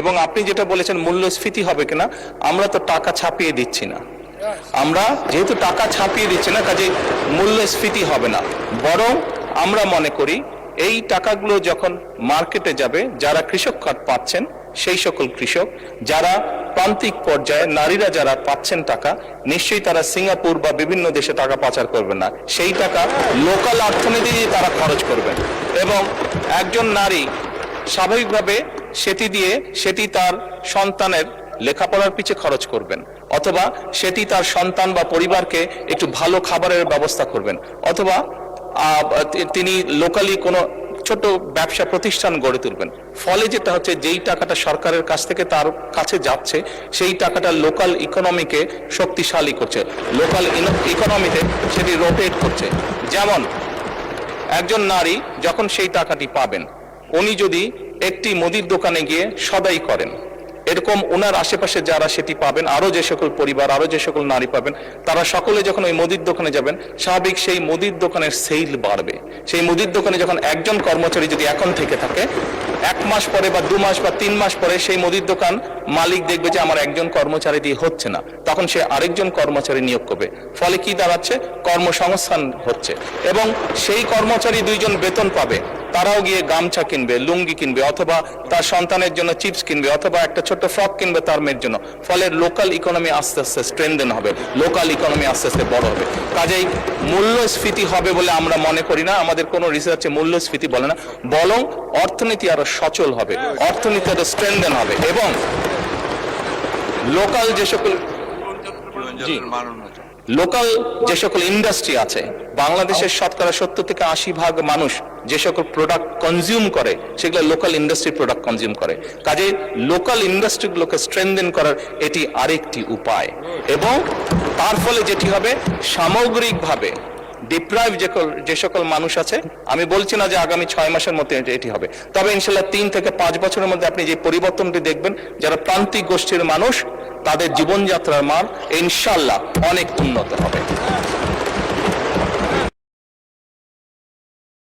এবং আপনি যেটা বলেছেন মূল্যস্ফীতি হবে কিনা, আমরা তো টাকা ছাপিয়ে দিচ্ছি না, আমরা যেহেতু টাকা ছাপিয়ে দিচ্ছি না কাজে মূল্যস্ফীতি হবে না, বরং আমরা মনে করি এই টাকাগুলো যখন মার্কেটে যাবে, যারা কৃষক খাত পাচ্ছেন সেই সকল কৃষক, যারা প্রান্তিক পর্যায়ে নারীরা যারা পাচ্ছেন টাকা, নিশ্চয়ই তারা সিঙ্গাপুর বা বিভিন্ন দেশে টাকা পাচার করবেন না, সেই টাকা লোকাল অর্থনীতি তারা খরচ করবেন। এবং একজন নারী স্বাভাবিকভাবে সেটি তার সন্তানের লেখাপড়ার পিছে খরচ করবেন, অথবা সেটি তার সন্তান বা পরিবারকে একটু ভালো খাবারের ব্যবস্থা করবেন, অথবা তিনি লোকালি কোনো ছোট ব্যবসা প্রতিষ্ঠান গড়ে তুলবেন। ফলে যেটা হচ্ছে, যেই টাকাটা সরকারের কাছ থেকে তার কাছে যাচ্ছে সেই টাকাটা লোকাল ইকোনমিকে শক্তিশালী করছে, লোকাল ইকোনমিতে সেটি রোটেট করছে। যেমন একজন নারী যখন সেই টাকাটি পাবেন, উনি যদি একটি মুদির দোকানে গিয়ে সদাই করেন, এরকম ওনার আশেপাশে যারা সেটি পাবেন, আরো যে সকল পরিবার, আরো যে সকল নারী পাবেন, তারা সকলে যখন ওই মুদির দোকানে যাবেন, স্বাভাবিক সেই মুদির দোকানের সেল বাড়বে। সেই মুদির দোকানে যখন একজন কর্মচারী যদি এখন থেকে থাকে, 1 মাস পরে বা 2 মাস বা 3 মাস পরে সেই মুদির দোকান মালিক দেখবে যে আমার একজন কর্মচারী দিয়ে হচ্ছে না, তখন সে আরেকজন কর্মচারী নিয়োগ করবে। ফলে কি দাঁড়াচ্ছে, কর্মসংস্থান হচ্ছে, এবং সেই কর্মচারী 2 জন বেতন পাবে, তারাও গিয়ে গামছা কিনবে, লুঙ্গি কিনবে, অথবা তার সন্তানের জন্য চিপস কিনবে, অথবা একটা ছোট্ট ফ্রক কিনবে তার মেয়ের জন্য। ফলে লোকাল ইকোনমি আস্তে আস্তে স্ট্রেনদেন হবে, লোকাল ইকোনমি আস্তে আস্তে বড় হবে। কাজেই মূল্যস্ফীতি হবে বলে আমরা মনে করি না, আমাদের কোনো রিসার্চে মূল্যস্ফীতি বলে না, বরং অর্থনীতি আরো সচল হবে, অর্থনীতি আরো স্ট্রেনদেন হবে, এবং লোকাল যে সকল ইন্ডাস্ট্রি আছে, বাংলাদেশের শতকরা 70 থেকে 80% মানুষ যে সকল প্রোডাক্ট কনজিউম করে সেগুলো লোকাল ইন্ডাস্ট্রি প্রোডাক্ট কনজিউম করে। কাজে লোকাল ইন্ডাস্ট্রিগুলোকে স্ট্রেনদেন করার এটি আরেকটি উপায়, এবং তার ফলে যেটি হবে, সামগ্রিকভাবে ডিপ্রাইভ যে সকল মানুষ আছে, আমি বলছি না যে আগামী 6 মাসের মধ্যে এটি হবে, তবে ইনশাল্লাহ 3 থেকে 5 বছরের মধ্যে আপনি যে পরিবর্তনটি দেখবেন, যারা প্রান্তিক গোষ্ঠীর মানুষ, তাদের জীবনযাত্রার মান ইনশাল্লাহ অনেক উন্নত হবে।